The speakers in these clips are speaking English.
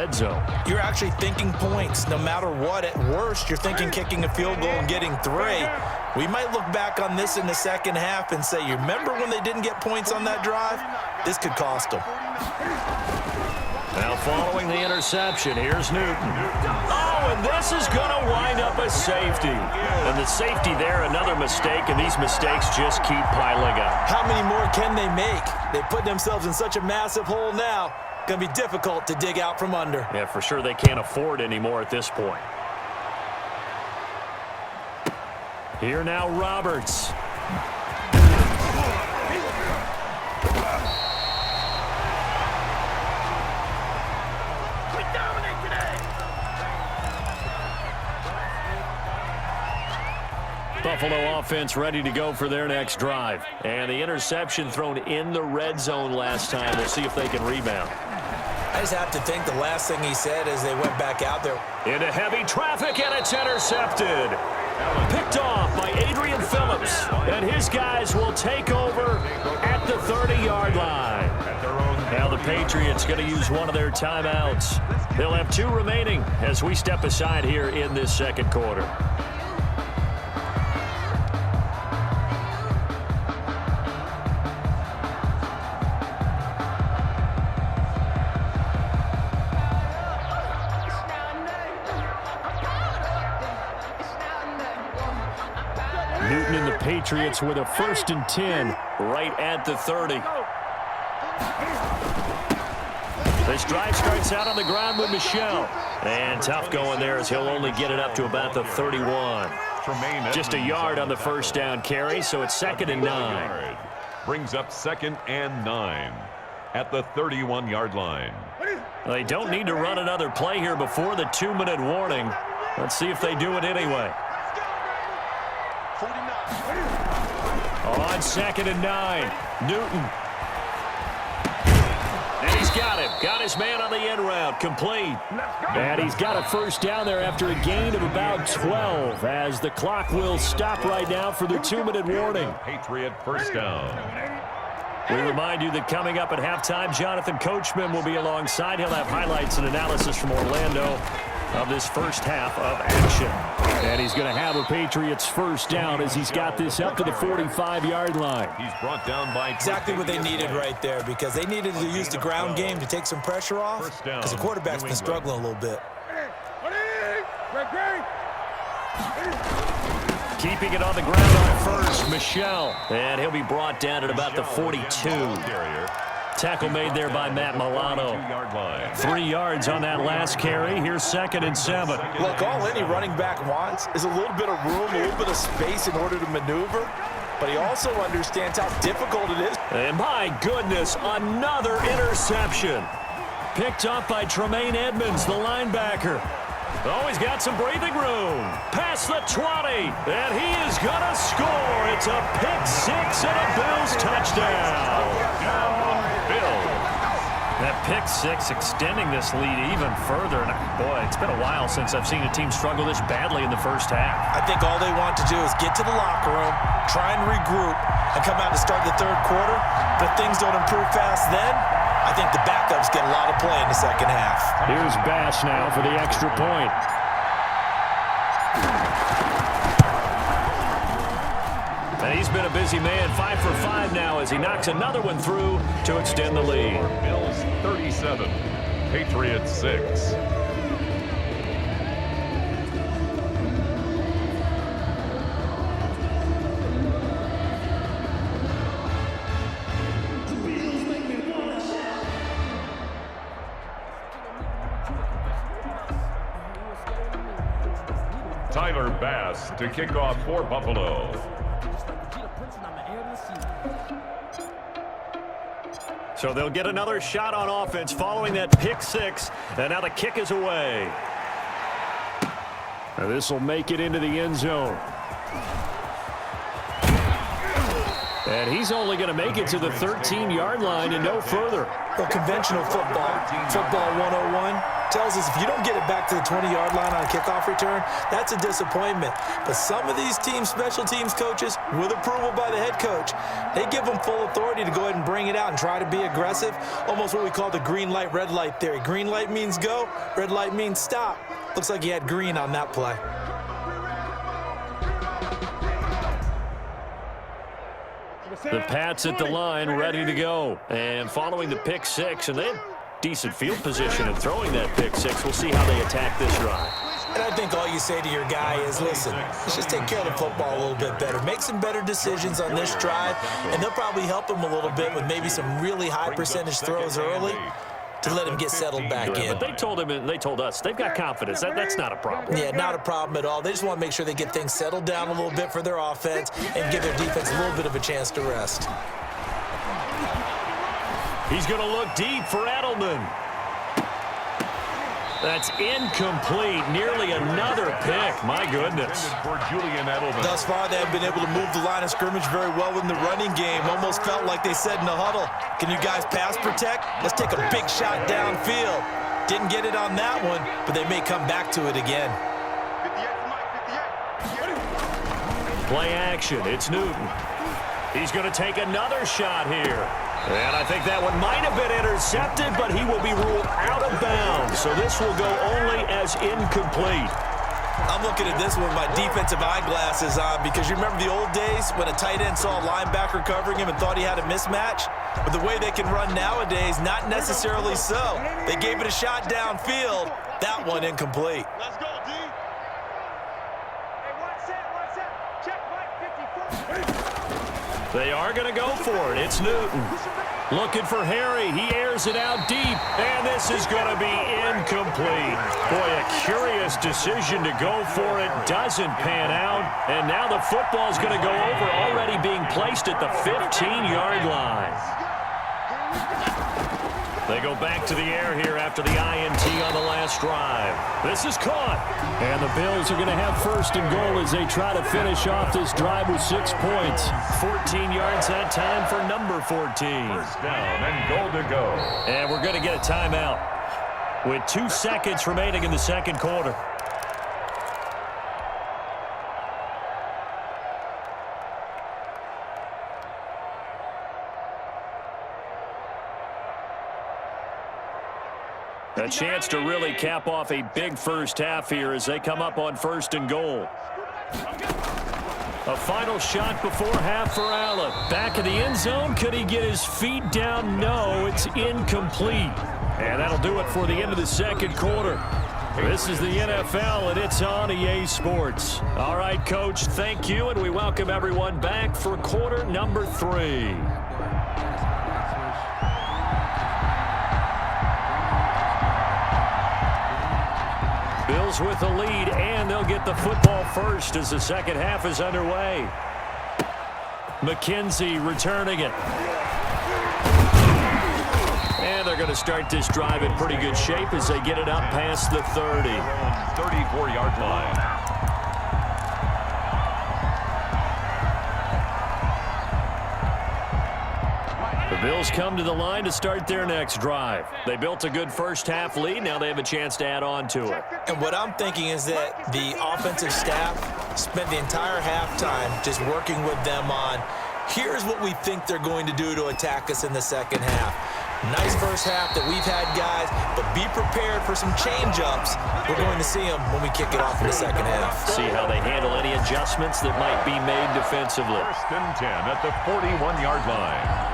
red zone. You're actually thinking points. No matter what, at worst, you're thinking kicking a field goal and getting 3. We might look back on this in the second half and say, you remember when they didn't get points on that drive? This could cost them. Now following the interception, here's Newton. Oh, and this is going to wind up a safety. And the safety there, another mistake, and these mistakes just keep piling up. How many more can they make? They put themselves in such a massive hole now. Going to be difficult to dig out from under. Yeah, for sure they can't afford anymore at this point. Here now, Roberts. Buffalo offense ready to go for their next drive. And the interception thrown in the red zone last time. We'll see if they can rebound. I just have to think the last thing he said as they went back out there. Into heavy traffic, and it's intercepted. Picked off by Adrian Phillips. And his guys will take over at the 30-yard line. Now the Patriots going to use one of their timeouts. They'll have 2 remaining as we step aside here in this second quarter. Newton and the Patriots with a 1st and 10 right at the 30. This drive starts out on the ground with Michel. And tough going there as he'll only get it up to about the 31. Just a yard on the first down carry, so it's 2nd and 9. Brings up 2nd and 9 at the 31-yard line. They don't need to run another play here before the 2-minute warning. Let's see if they do it anyway. On 2nd and 9, Newton. And he's got him. Got his man on the end route. Complete. And he's got a first down there after a gain of about 12 as the clock will stop right now for the 2-minute warning. Patriot first down. We remind you that coming up at halftime, Jonathan Coachman will be alongside. He'll have highlights and analysis from Orlando of this first half of action. And he's going to have a Patriots first down as he's got this up to the 45-yard line. He's brought down by exactly what they needed right there, because they needed to use the ground game to take some pressure off, because the quarterback's been struggling a little bit. Keeping it on the ground on first, Michel. And he'll be brought down at about the 42. Tackle made there by Matt Milano. 3 yards on that last carry. Here's 2nd and 7. Look, all any running back wants is a little bit of room, a little bit of space in order to maneuver. But he also understands how difficult it is. And my goodness, another interception. Picked up by Tremaine Edmonds, the linebacker. Oh, he's got some breathing room. Past the 20, and he is going to score. It's a pick-6 and a Bills touchdown. That pick-6 extending this lead even further. And boy, it's been a while since I've seen a team struggle this badly in the first half. I think all they want to do is get to the locker room, try and regroup, and come out to start the third quarter. But if things don't improve fast then, I think the backups get a lot of play in the second half. Here's Bass now for the extra point. And he's been a busy man, 5 for 5 now as he knocks another one through to extend the lead. Bills 37, Patriots 6. Tyler Bass to kick off for Buffalo. So they'll get another shot on offense following that pick-6, and now the kick is away. This will make it into the end zone. And he's only going to make it to the 13-yard line and no further. Well, conventional football 101, tells us if you don't get it back to the 20-yard line on a kickoff return, that's a disappointment. But some of these teams, special teams coaches, with approval by the head coach, they give them full authority to go ahead and bring it out and try to be aggressive, almost what we call the green light, red light theory. Green light means go, red light means stop. Looks like he had green on that play. The Pats at the line, ready to go. And following the pick six, and they had decent field position in throwing that pick six. We'll see how they attack this drive. And I think all you say to your guy is, listen, let's just take care of the football a little bit better. Make some better decisions on this drive, and they'll probably help him a little bit with maybe some really high percentage throws early to let him get settled back in. But they told him, and they told us, they've got confidence. That's not a problem. Yeah, not a problem at all. They just want to make sure they get things settled down a little bit for their offense and give their defense a little bit of a chance to rest. He's going to look deep for Edelman. That's incomplete. Nearly another pick. My goodness. Thus far, they have been able to move the line of scrimmage very well in the running game. Almost felt like they said in the huddle, can you guys pass protect? Let's take a big shot downfield. Didn't get it on that one, but they may come back to it again. Play action. It's Newton. He's going to take another shot here. And I think that one might have been intercepted, but he will be ruled out of bounds. So this will go only as incomplete. I'm looking at this one with my defensive eyeglasses on because you remember the old days when a tight end saw a linebacker covering him and thought he had a mismatch? But the way they can run nowadays, not necessarily so. They gave it a shot downfield. That one incomplete. Let's go, D. Hey, one set. Check Mike 54. They are going to go for it. It's Newton. Looking for Harry. He airs it out deep. And this is going to be incomplete. Boy, a curious decision to go for it. Doesn't pan out. And now the football's going to go over, already being placed at the 15-yard line. They go back to the air here after the INT on the last drive. This is caught. And the Bills are going to have first and goal as they try to finish off this drive with 6 points. 14 yards that time for number 14. First down and goal to go. And we're going to get a timeout with 2 seconds remaining in the second quarter. A chance to really cap off a big first half here as they come up on first and goal. A final shot before half for Allen. Back of the end zone. Could he get his feet down? No, it's incomplete. And that'll do it for the end of the second quarter. This is the NFL, and it's on EA Sports. All right, Coach, thank you, and we welcome everyone back for quarter number 3. Bills with the lead, and they'll get the football first as the second half is underway. McKenzie returning it. And they're going to start this drive in pretty good shape as they get it up past the 30. 34-yard line. The Bills come to the line to start their next drive. They built a good first half lead. Now they have a chance to add on to it. And what I'm thinking is that the offensive staff spent the entire halftime just working with them on, here's what we think they're going to do to attack us in the second half. Nice first half that we've had, guys, but be prepared for some change-ups. We're going to see them when we kick it off in the second half. See how they handle any adjustments that might be made defensively. First and 10 at the 41-yard line.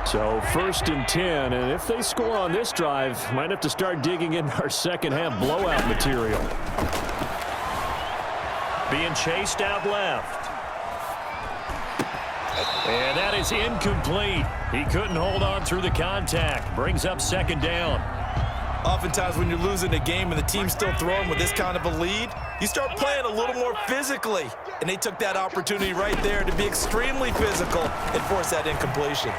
So first and 10, and if they score on this drive, might have to start digging in our second half blowout material. Being chased out left. And that is incomplete. He couldn't hold on through the contact. Brings up second down. Oftentimes when you're losing a game and the team's still throwing with this kind of a lead, you start playing a little more physically. And they took that opportunity right there to be extremely physical and force that incompletion.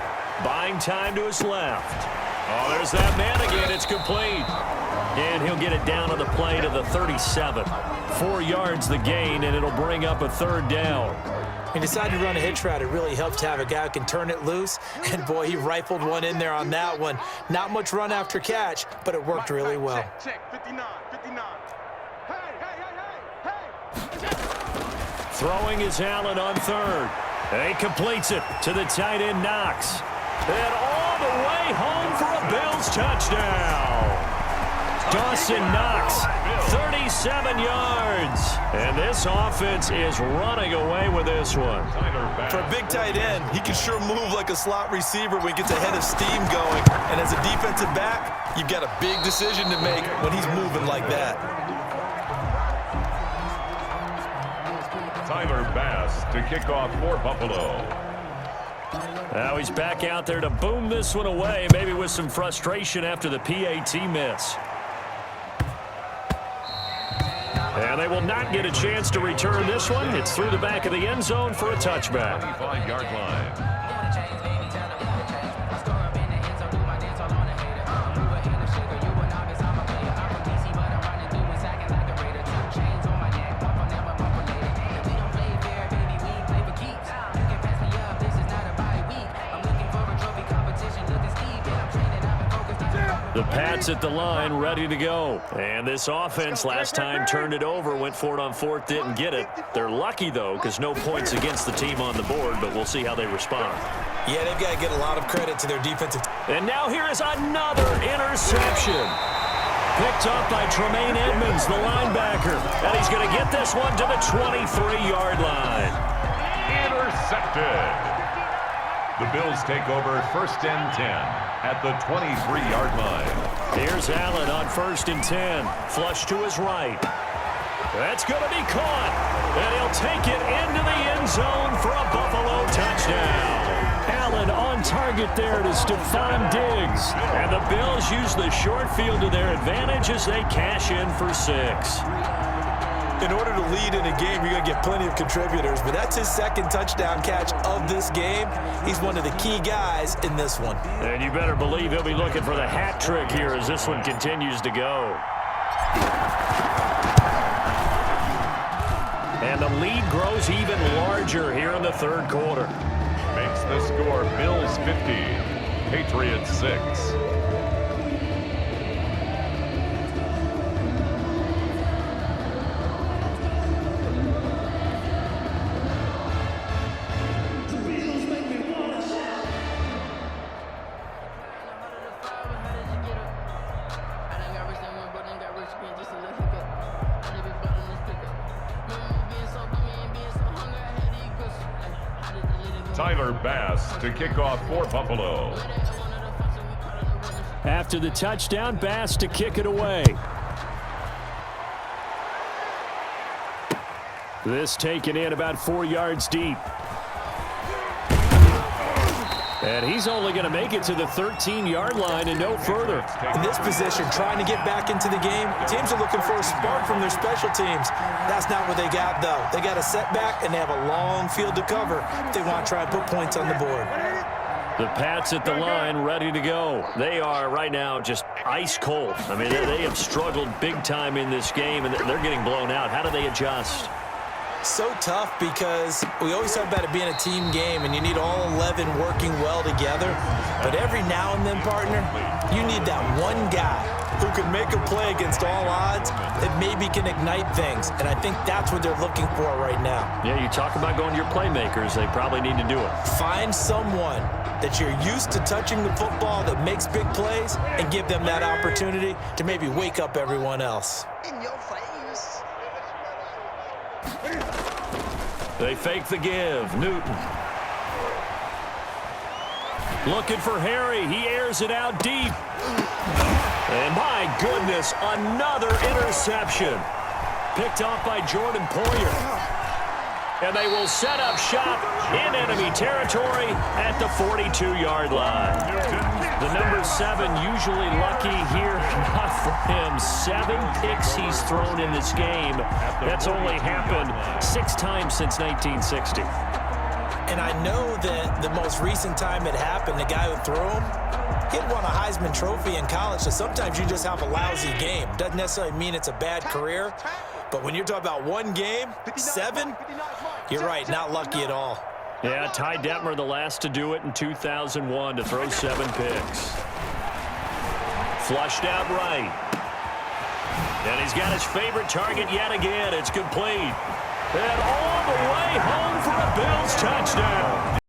Buying time to his left. Oh, there's that man again. It's complete. And he'll get it down on the play to the 37. 4 yards the gain, and it'll bring up a third down. When you decide to run a hitch route, it really helps to have a guy who can turn it loose. And, boy, he rifled one in there on that one. Not much run after catch, but it worked really well. Check, 59, 59. Hey. Throwing is Allen on third. And he completes it to the tight end, Knox. And all the way home for a Bills touchdown. Dawson Knox, 37 yards. And this offense is running away with this one. For a big tight end, he can sure move like a slot receiver when he gets a head of steam going. And as a defensive back, you've got a big decision to make when he's moving like that. Tyler Bass to kick off for Buffalo. Now he's back out there to boom this one away, maybe with some frustration after the PAT miss. And they will not get a chance to return this one. It's through the back of the end zone for a touchback. 25-yard line. The Pats at the line, ready to go. And this offense last time turned it over, went for it on fourth, didn't get it. They're lucky, though, because no points against the team on the board, but we'll see how they respond. Yeah, they've got to get a lot of credit to their defensive. And now here is another interception. Picked up by Tremaine Edmonds, the linebacker. And he's going to get this one to the 23-yard line. Intercepted. The Bills take over 1st and 10 at the 23-yard line. Here's Allen on 1st and 10. Flush to his right. That's going to be caught. And he'll take it into the end zone for a Buffalo touchdown. Allen on target there to Stephon Diggs. And the Bills use the short field to their advantage as they cash in for 6. In order to lead in a game, you're going to get plenty of contributors, but that's his second touchdown catch of this game. He's one of the key guys in this one. And you better believe he'll be looking for the hat trick here as this one continues to go. And the lead grows even larger here in the third quarter. Makes the score Bills 50, Patriots 6. Tyler Bass to kick off for Buffalo. After the touchdown, Bass to kick it away. This taken in about 4 yards deep. And he's only going to make it to the 13-yard line and no further. In this position, trying to get back into the game, teams are looking for a spark from their special teams. That's not what they got, though. They got a setback, and they have a long field to cover if they want to try and put points on the board. The Pats at the line, ready to go. They are right now just ice cold. I mean, they have struggled big time in this game, and they're getting blown out. How do they adjust? So tough because we always talk about it being a team game and you need all 11 working well together. But every now and then, partner, you need that one guy who can make a play against all odds that maybe can ignite things. And I think that's what they're looking for right now. Yeah, you talk about going to your playmakers. They probably need to do it. Find someone that you're used to touching the football that makes big plays and give them that opportunity to maybe wake up everyone else. In your face. They fake the give. Newton. Looking for Harry. He airs it out deep. And my goodness, another interception. Picked off by Jordan Poyer. And they will set up shop in enemy territory at the 42-yard line. The number 7 usually lucky here. Not for him. 7 picks he's thrown in this game. That's only happened 6 times since 1960. And I know that the most recent time it happened, the guy who threw him, he had won a Heisman Trophy in college, so sometimes you just have a lousy game. Doesn't necessarily mean it's a bad career, but when you're talking about one game, 7, You're right, not lucky at all. Yeah, Ty Detmer, the last to do it in 2001, to throw 7 picks. Flushed out right. And he's got his favorite target yet again. It's complete. And all the way home for a Bills touchdown.